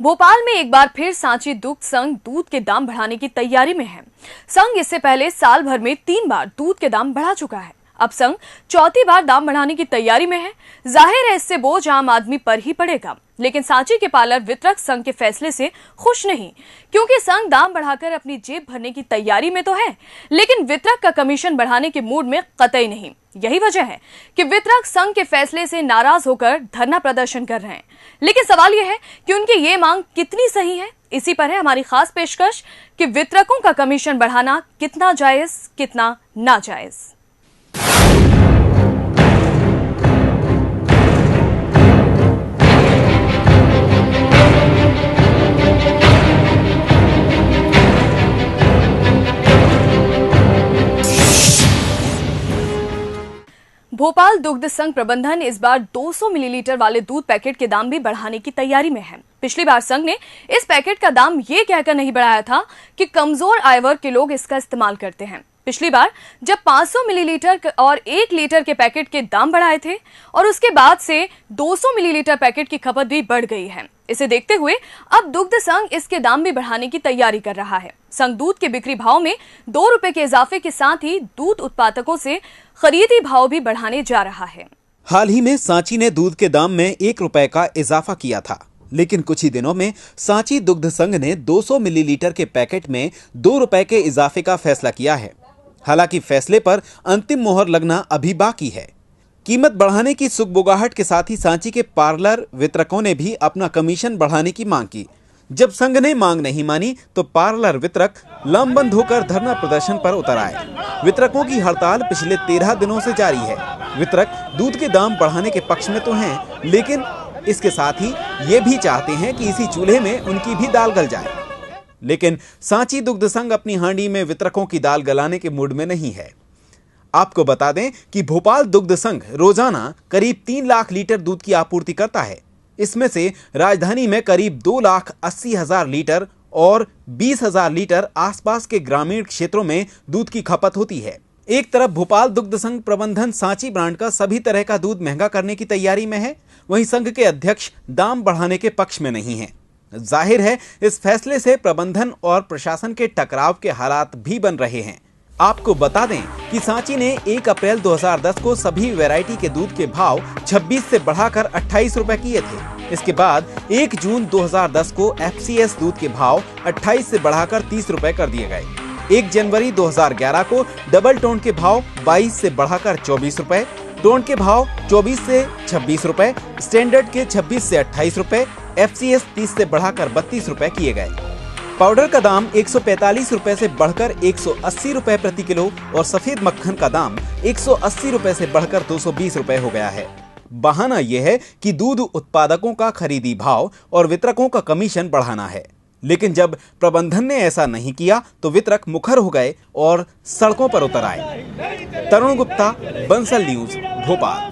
भोपाल में एक बार फिर सांची दुग्ध संघ दूध के दाम बढ़ाने की तैयारी में है। संघ इससे पहले साल भर में 3 बार दूध के दाम बढ़ा चुका है। अब संघ चौथी बार दाम बढ़ाने की तैयारी में है। जाहिर है इससे बोझ आम आदमी पर ही पड़ेगा, लेकिन सांची के पार्लर वितरक संघ के फैसले से खुश नहीं, क्योंकि संघ दाम बढ़ाकर अपनी जेब भरने की तैयारी में तो है, लेकिन वितरक का कमीशन बढ़ाने के मूड में कतई नहीं। यही वजह है कि वितरक संघ के फैसले से नाराज होकर धरना प्रदर्शन कर रहे हैं। लेकिन सवाल यह है कि उनकी ये मांग कितनी सही है। इसी पर है हमारी खास पेशकश कि वितरकों का कमीशन बढ़ाना कितना जायज, कितना नाजायज। भोपाल दुग्ध संघ प्रबंधन इस बार 200 मिलीलीटर वाले दूध पैकेट के दाम भी बढ़ाने की तैयारी में है। पिछली बार संघ ने इस पैकेट का दाम ये कहकर नहीं बढ़ाया था कि कमजोर आय वर्ग के लोग इसका इस्तेमाल करते हैं। पिछली बार जब 500 मिलीलीटर और 1 लीटर के पैकेट के दाम बढ़ाए थे और उसके बाद से 200 मिलीलीटर पैकेट की खपत भी बढ़ गई है। इसे देखते हुए अब दुग्ध संघ इसके दाम भी बढ़ाने की तैयारी कर रहा है। संघ दूध के बिक्री भाव में 2 रुपए के इजाफे के साथ ही दूध उत्पादकों से खरीदी भाव भी बढ़ाने जा रहा है। हाल ही में सांची ने दूध के दाम में 1 रुपए का इजाफा किया था, लेकिन कुछ ही दिनों में सांची दुग्ध संघ ने 200 मिलीलीटर के पैकेट में 2 रुपए के इजाफे का फैसला किया है। हालांकि फैसले पर अंतिम मोहर लगना अभी बाकी है। कीमत बढ़ाने की सुगबुगाहट के साथ ही सांची के पार्लर वितरकों ने भी अपना कमीशन बढ़ाने की मांग की। जब संघ ने मांग नहीं मानी तो पार्लर वितरक लामबंद होकर धरना प्रदर्शन पर उतर आए। वितरकों की हड़ताल पिछले 13 दिनों से जारी है। वितरक दूध के दाम बढ़ाने के पक्ष में तो हैं, लेकिन इसके साथ ही ये भी चाहते हैं कि इसी चूल्हे में उनकी भी दाल गल जाए। लेकिन सांची दुग्ध संघ अपनी हांडी में वितरकों की दाल गलाने के मूड में नहीं है। आपको बता दें कि भोपाल दुग्ध संघ रोजाना करीब 3 लाख लीटर दूध की आपूर्ति करता है। इसमें से राजधानी में करीब 2,80,000 लीटर और 20,000 लीटर आसपास के ग्रामीण क्षेत्रों में दूध की खपत होती है। एक तरफ भोपाल दुग्ध संघ प्रबंधन सांची ब्रांड का सभी तरह का दूध महंगा करने की तैयारी में है, वहीं संघ के अध्यक्ष दाम बढ़ाने के पक्ष में नहीं है। जाहिर है इस फैसले से प्रबंधन और प्रशासन के टकराव के हालात भी बन रहे हैं। आपको बता दें कि सांची ने 1 अप्रैल 2010 को सभी वैरायटी के दूध के भाव 26 से बढ़ाकर 28 रुपए किए थे। इसके बाद 1 जून 2010 को एफसीएस दूध के भाव 28 से बढ़ाकर 30 रुपए कर दिए गए। 1 जनवरी 2011 को डबल टोन के भाव 22 से बढ़ाकर 24 रुपए, टोन के भाव 24 से 26 रुपए, स्टैंडर्ड के 26 से 28 रुपए, एफसीएस 30 से बढ़ाकर 32 रुपए किए गए। पाउडर का दाम 145 रुपए से बढ़कर 180 रुपए प्रति किलो और सफेद मक्खन का दाम 180 रुपए से बढ़कर 220 रुपए हो गया है। बहाना यह है कि दूध उत्पादकों का खरीदी भाव और वितरकों का कमीशन बढ़ाना है, लेकिन जब प्रबंधन ने ऐसा नहीं किया तो वितरक मुखर हो गए और सड़कों पर उतर आए। तरुण गुप्ता, बंसल न्यूज, भोपाल।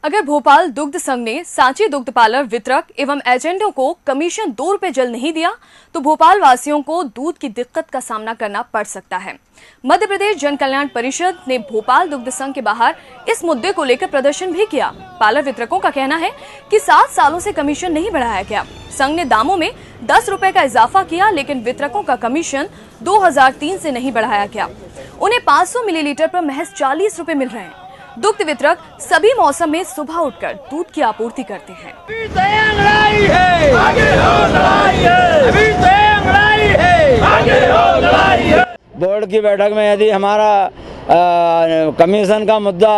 अगर भोपाल दुग्ध संघ ने सांची दुग्ध पार्लर वितरक एवं एजेंटों को कमीशन 2 रुपए जल्द नहीं दिया तो भोपाल वासियों को दूध की दिक्कत का सामना करना पड़ सकता है। मध्य प्रदेश जन कल्याण परिषद ने भोपाल दुग्ध संघ के बाहर इस मुद्दे को लेकर प्रदर्शन भी किया। पार्लर वितरकों का कहना है कि 7 सालों से कमीशन नहीं बढ़ाया गया। संघ ने दामों में 10 रुपए का इजाफा किया, लेकिन वितरकों का कमीशन 2003 से नहीं बढ़ाया गया। उन्हें 500 मिलीलीटर पर महज 40 रुपए मिल रहे हैं। दुग्ध वितरक सभी मौसम में सुबह उठकर दूध की आपूर्ति करते हैं। बोर्ड की बैठक में यदि हमारा कमीशन का मुद्दा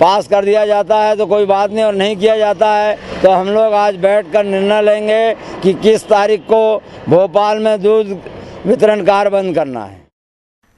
पास कर दिया जाता है तो कोई बात नहीं, और नहीं किया जाता है तो हम लोग आज बैठकर निर्णय लेंगे कि किस तारीख को भोपाल में दूध वितरण कार्य बंद करना है।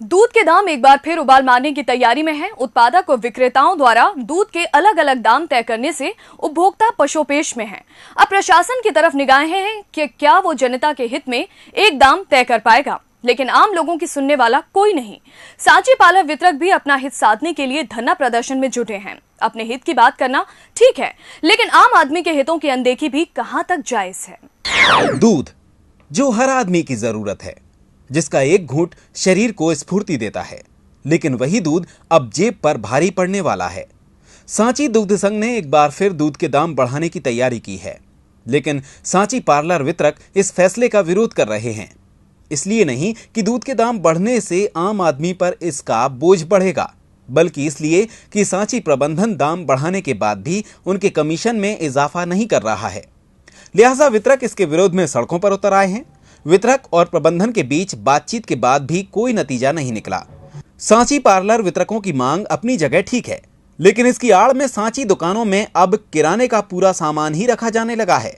दूध के दाम एक बार फिर उबाल मारने की तैयारी में है। उत्पादक और विक्रेताओं द्वारा दूध के अलग अलग दाम तय करने से उपभोक्ता पशोपेश में है। अब प्रशासन की तरफ निगाहें हैं कि क्या वो जनता के हित में एक दाम तय कर पाएगा, लेकिन आम लोगों की सुनने वाला कोई नहीं। सांची पार्लर वितरक भी अपना हित साधने के लिए धरना प्रदर्शन में जुटे हैं। अपने हित की बात करना ठीक है, लेकिन आम आदमी के हितों की अनदेखी भी कहां तक जायज है। दूध जो हर आदमी की जरूरत है, जिसका एक घूंट शरीर को स्फूर्ति देता है, लेकिन वही दूध अब जेब पर भारी पड़ने वाला है। सांची दुग्ध संघ ने एक बार फिर दूध के दाम बढ़ाने की तैयारी की है। लेकिन सांची पार्लर वितरक इस फैसले का विरोध कर रहे हैं। इसलिए नहीं कि दूध के दाम बढ़ने से आम आदमी पर इसका बोझ बढ़ेगा, बल्कि इसलिए कि सांची प्रबंधन दाम बढ़ाने के बाद भी उनके कमीशन में इजाफा नहीं कर रहा है। लिहाजा वितरक इसके विरोध में सड़कों पर उतर आए हैं। वितरक और प्रबंधन के बीच बातचीत के बाद भी कोई नतीजा नहीं निकला। सांची पार्लर वितरकों की मांग अपनी जगह ठीक है, लेकिन इसकी आड़ में सांची दुकानों में अब किराने का पूरा सामान ही रखा जाने लगा है।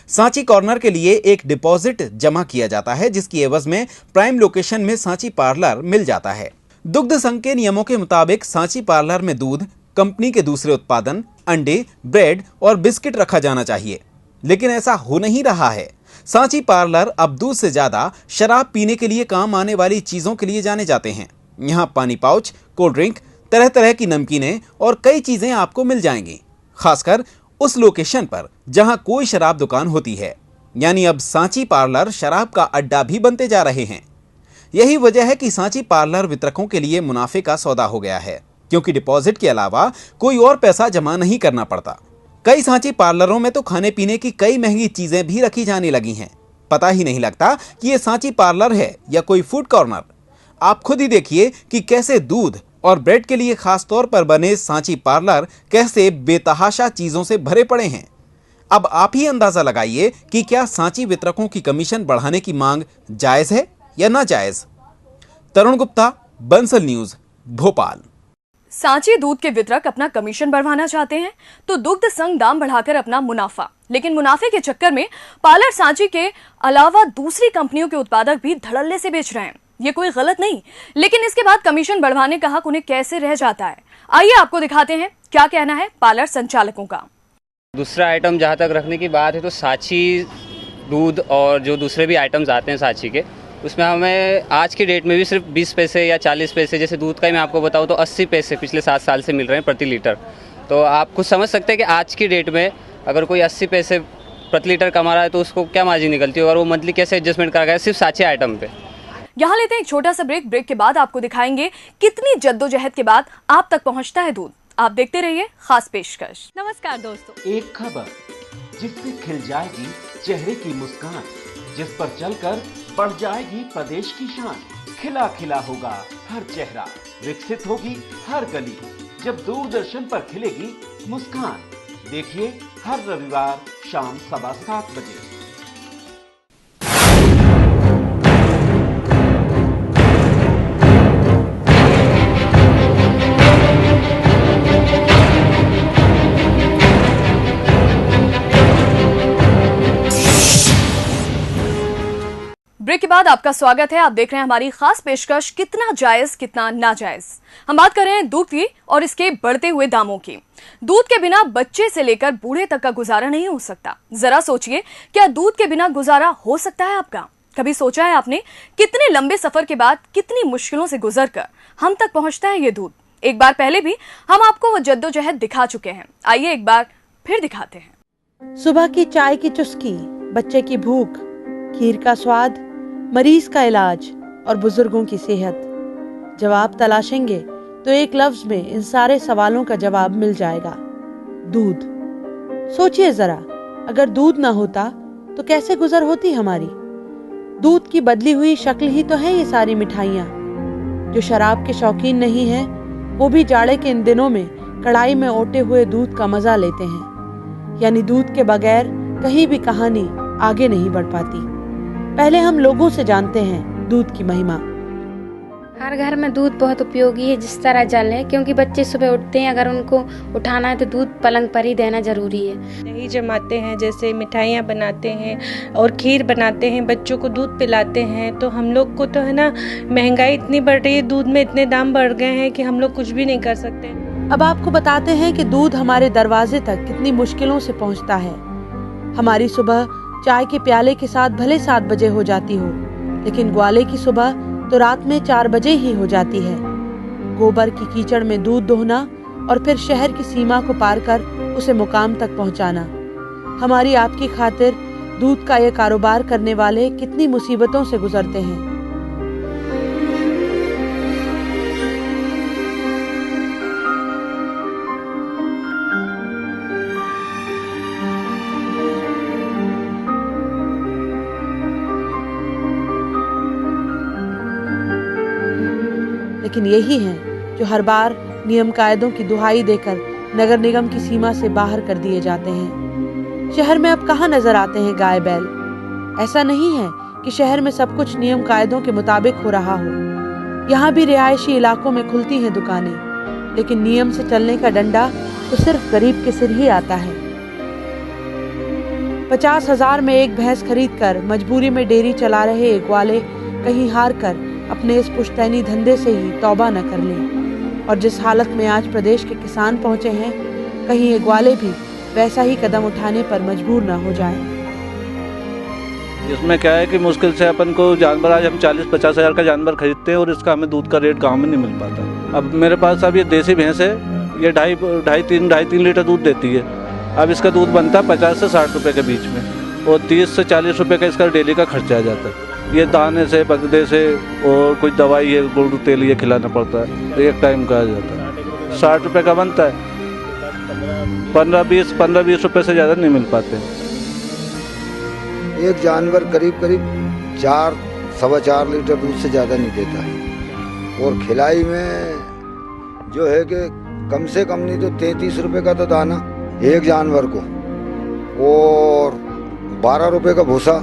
सांची कॉर्नर के लिए एक डिपॉजिट जमा किया जाता है, जिसकी एवज में प्राइम लोकेशन में सांची पार्लर मिल जाता है। दुग्ध संघ के नियमों के मुताबिक सांची पार्लर में दूध, कंपनी के दूसरे उत्पादन, अंडे, ब्रेड और बिस्किट रखा जाना चाहिए, लेकिन ऐसा हो नहीं रहा है। सांची पार्लर अब दूध से ज्यादा शराब पीने के लिए काम आने वाली चीजों के लिए जाने जाते हैं। यहाँ पानी पाउच, कोल्ड ड्रिंक, तरह तरह की नमकीनें और कई चीजें आपको मिल जाएंगी, खासकर उस लोकेशन पर जहां कोई शराब दुकान होती है। यानी अब सांची पार्लर शराब का अड्डा भी बनते जा रहे हैं। यही वजह है कि सांची पार्लर वितरकों के लिए मुनाफे का सौदा हो गया है, क्योंकि डिपॉजिट के अलावा कोई और पैसा जमा नहीं करना पड़ता। कई सांची पार्लरों में तो खाने पीने की कई महंगी चीजें भी रखी जाने लगी हैं। पता ही नहीं लगता कि ये सांची पार्लर है या कोई फूड कॉर्नर। आप खुद ही देखिए कि कैसे दूध और ब्रेड के लिए खास तौर पर बने सांची पार्लर कैसे बेतहाशा चीजों से भरे पड़े हैं। अब आप ही अंदाजा लगाइए कि क्या सांची वितरकों की कमीशन बढ़ाने की मांग जायज है या नाजायज। तरुण गुप्ता, बंसल न्यूज, भोपाल। सांची दूध के वितरक अपना कमीशन बढ़वाना चाहते हैं तो दुग्ध संघ दाम बढ़ाकर अपना मुनाफा, लेकिन मुनाफे के चक्कर में पार्लर सांची के अलावा दूसरी कंपनियों के उत्पादक भी धड़ल्ले से बेच रहे हैं। ये कोई गलत नहीं, लेकिन इसके बाद कमीशन बढ़वाने का हक उन्हें कैसे रह जाता है। आइए आपको दिखाते हैं क्या कहना है पार्लर संचालकों का। दूसरा आइटम जहाँ तक रखने की बात है तो सांची दूध और जो दूसरे भी आइटम्स आते हैं सांची के, उसमें हमें आज की डेट में भी सिर्फ 20 पैसे या 40 पैसे, जैसे दूध का ही मैं आपको बताऊं तो 80 पैसे पिछले 7 साल से मिल रहे हैं प्रति लीटर। तो आप खुद समझ सकते हैं कि आज की डेट में अगर कोई 80 पैसे प्रति लीटर कमा रहा है तो उसको क्या मार्जिन निकलती है और वो मंथली कैसे एडजस्टमेंट करा गया सिर्फ सांची आइटम पे। यहाँ लेते हैं एक छोटा सा ब्रेक। ब्रेक के बाद आपको दिखाएंगे कितनी जद्दोजहद के बाद आप तक पहुँचता है दूध। आप देखते रहिए खास पेशकश। नमस्कार दोस्तों। एक खबर जिससे खिल जाएगी चेहरे की मुस्कान, जिस पर चलकर बढ़ जाएगी प्रदेश की शान। खिला खिला होगा हर चेहरा, विकसित होगी हर गली, जब दूरदर्शन पर खिलेगी मुस्कान। देखिए हर रविवार शाम 7:15 बजे। ब्रेक के बाद आपका स्वागत है। आप देख रहे हैं हमारी खास पेशकश कितना जायज कितना नाजायज। हम बात कर रहे हैं दूध की और इसके बढ़ते हुए दामों की। दूध के बिना बच्चे से लेकर बूढ़े तक का गुजारा नहीं हो सकता। जरा सोचिए, क्या दूध के बिना गुजारा हो सकता है आपका? कभी सोचा है आपने कितने लंबे सफर के बाद कितनी मुश्किलों से गुजरकर हम तक पहुंचता है ये दूध? एक बार पहले भी हम आपको वो जद्दोजहद दिखा चुके हैं, आइए एक बार फिर दिखाते हैं। सुबह की चाय की चुस्की, बच्चे की भूख, खीर का स्वाद, मरीज का इलाज और बुजुर्गों की सेहत। जवाब तलाशेंगे तो एक लफ्ज में इन सारे सवालों का जवाब मिल जाएगा, दूध। सोचिए जरा, अगर दूध ना होता तो कैसे गुजर होती हमारी? दूध की बदली हुई शक्ल ही तो है ये सारी मिठाइयाँ। जो शराब के शौकीन नहीं है वो भी जाड़े के इन दिनों में कढ़ाई में ओटे हुए दूध का मजा लेते हैं। यानी दूध के बगैर कहीं भी कहानी आगे नहीं बढ़ पाती। पहले हम लोगों से जानते हैं दूध की महिमा। हर घर में दूध बहुत उपयोगी है, जिस तरह जल है, क्योंकि बच्चे सुबह उठते हैं, अगर उनको उठाना है तो दूध पलंग पर ही देना जरूरी है। दही जमाते हैं, जैसे मिठाइयाँ बनाते हैं और खीर बनाते हैं, बच्चों को दूध पिलाते हैं। तो हम लोग को तो है ना, महंगाई इतनी बढ़ रही है, दूध में इतने दाम बढ़ गए हैं कि हम लोग कुछ भी नहीं कर सकते। अब आपको बताते हैं कि दूध हमारे दरवाजे तक कितनी मुश्किलों से पहुंचता है। हमारी सुबह चाय के प्याले के साथ भले 7 बजे हो जाती हो, लेकिन ग्वाले की सुबह तो रात में 4 बजे ही हो जाती है। गोबर की कीचड़ में दूध दोहना और फिर शहर की सीमा को पार कर उसे मुकाम तक पहुंचाना। हमारी आपकी खातिर दूध का ये कारोबार करने वाले कितनी मुसीबतों से गुजरते हैं। लेकिन यही हैं जो हर बार नियम कायदों की दुहाई देकर नगर निगम की सीमा से बाहर कर दिए जाते हैं। शहर में अब कहाँ नजर आते हैं गाय बैल? ऐसा नहीं है कि शहर में सब कुछ नियम कायदों के मुताबिक हो रहा हो। यहाँ भी रिहायशी इलाकों में खुलती हैं दुकानें, लेकिन नियम से चलने का डंडा तो सिर्फ गरीब के सिर ही आता है। 50,000 में एक भैंस खरीदकर मजबूरी में डेयरी चला रहे एक वाले कहीं हार कर अपने इस पुश्तैनी धंधे से ही तौबा न कर लें। और जिस हालत में आज प्रदेश के किसान पहुंचे हैं, कहीं एक वाले भी वैसा ही कदम उठाने पर मजबूर न हो जाएं। इसमें क्या है कि मुश्किल से अपन को जानवर, आज हम 40-50 हज़ार का जानवर खरीदते हैं और इसका हमें दूध का रेट गाँव में नहीं मिल पाता। अब मेरे पास अब ये देसी भैंस है, ये ढाई तीन लीटर दूध देती है। अब इसका दूध बनता है 50 से 60 रुपये के बीच में, और 30 से 40 रुपये का इसका डेली का खर्चा आ जाता है। ये दाने से, पकड़े से, और कुछ दवाई है, गुड़ तेल ये खिलाना पड़ता है, एक टाइम का आ जाता है। 60 रुपये का बनता है, 15-20 रुपये से ज़्यादा नहीं मिल पाते। एक जानवर करीब 4-4.25 लीटर दूध से ज़्यादा नहीं देता है, और खिलाई में जो है कि कम से कम नहीं तो 33 रुपये का तो दाना एक जानवर को, और 12 रुपये का भूसा,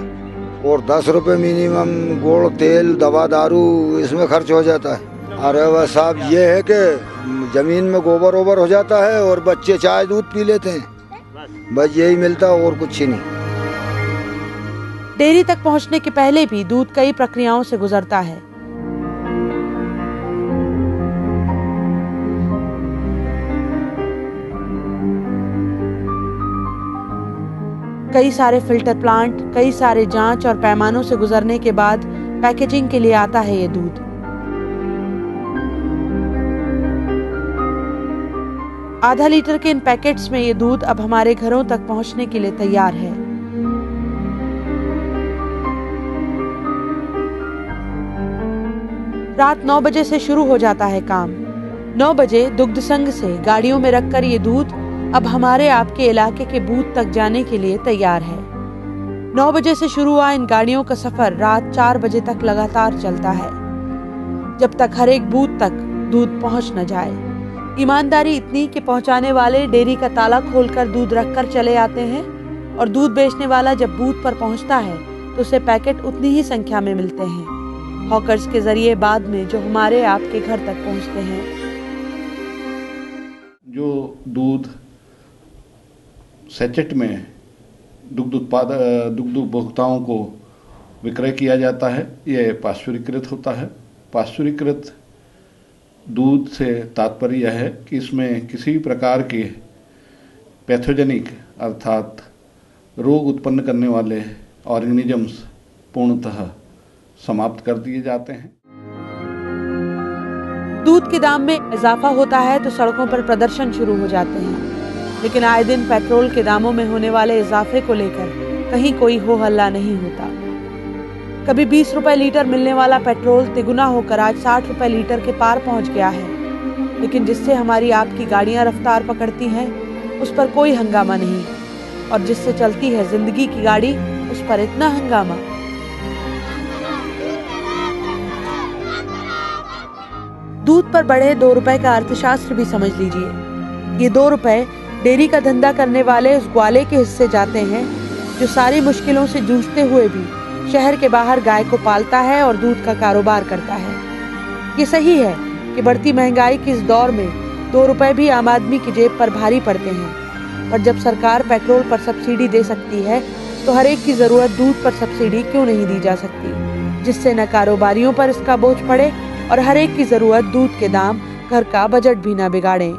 और 10 रुपये मिनिमम गुड़ तेल दवा दारू इसमें खर्च हो जाता है। अरे वह साहब ये है कि ज़मीन में गोबर ओबर हो जाता है और बच्चे चाय दूध पी लेते हैं, बस यही मिलता है और कुछ ही नहीं। डेयरी तक पहुंचने के पहले भी दूध कई प्रक्रियाओं से गुजरता है। कई सारे फिल्टर प्लांट, कई सारे जांच और पैमानों से गुजरने के बाद पैकेजिंग के लिए आता है ये दूध। आधा लीटर के इन पैकेट्स में ये दूध अब हमारे घरों तक पहुंचने के लिए तैयार है। रात 9 बजे से शुरू हो जाता है काम। 9 बजे दुग्ध संघ से गाड़ियों में रखकर ये दूध अब हमारे आपके इलाके के बूथ तक जाने के लिए तैयार है। 9 बजे से शुरू हुआ इन गाड़ियों का सफर रात 4 बजे तक लगातार चलता है, जब तक हर एक बूथ तक दूध पहुंच न जाए। ईमानदारी इतनी कि पहुंचाने वाले डेयरी का ताला खोलकर दूध रखकर चले आते हैं, और दूध बेचने वाला जब बूथ पर पहुंचता है तो उसे पैकेट उतनी ही संख्या में मिलते हैं, हॉकर्स के जरिए बाद में जो हमारे आपके घर तक पहुंचते हैं। जो दूध सैचेट में दुग्ध उपभोक्ताओं को विक्रय किया जाता है, यह पाश्चुरीकृत होता है। पाश्चुरीकृत दूध से तात्पर्य यह है कि इसमें किसी प्रकार के पैथोजेनिक अर्थात रोग उत्पन्न करने वाले ऑर्गेनिजम्स पूर्णतः समाप्त कर दिए जाते हैं। दूध के दाम में इजाफा होता है तो सड़कों पर प्रदर्शन शुरू हो जाते हैं, लेकिन आए दिन पेट्रोल के दामों में होने वाले इजाफे को लेकर कहीं कोई हो हल्ला नहीं होता। कभी 20 रुपए लीटर मिलने वाला पेट्रोल तिगुना होकर आज 60 रुपए लीटर के पार पहुंच गया है, लेकिन जिससे हमारी आपकी गाड़ियां रफ्तार पकड़ती हैं उस पर कोई हंगामा नहीं, और जिससे चलती है जिंदगी की गाड़ी उस पर इतना हंगामा। दूध पर बढ़े 2 रुपए का अर्थशास्त्र भी समझ लीजिए। ये 2 रुपए डेयरी का धंधा करने वाले उस ग्वाले के हिस्से जाते हैं जो सारी मुश्किलों से जूझते हुए भी शहर के बाहर गाय को पालता है और दूध का कारोबार करता है। ये सही है कि बढ़ती महंगाई के इस दौर में 2 रुपए भी आम आदमी की जेब पर भारी पड़ते हैं, पर जब सरकार पेट्रोल पर सब्सिडी दे सकती है तो हर एक की जरूरत दूध पर सब्सिडी क्यों नहीं दी जा सकती, जिससे न कारोबारियों पर इसका बोझ पड़े और हर एक की जरूरत दूध के दाम घर का बजट भी ना बिगाड़े।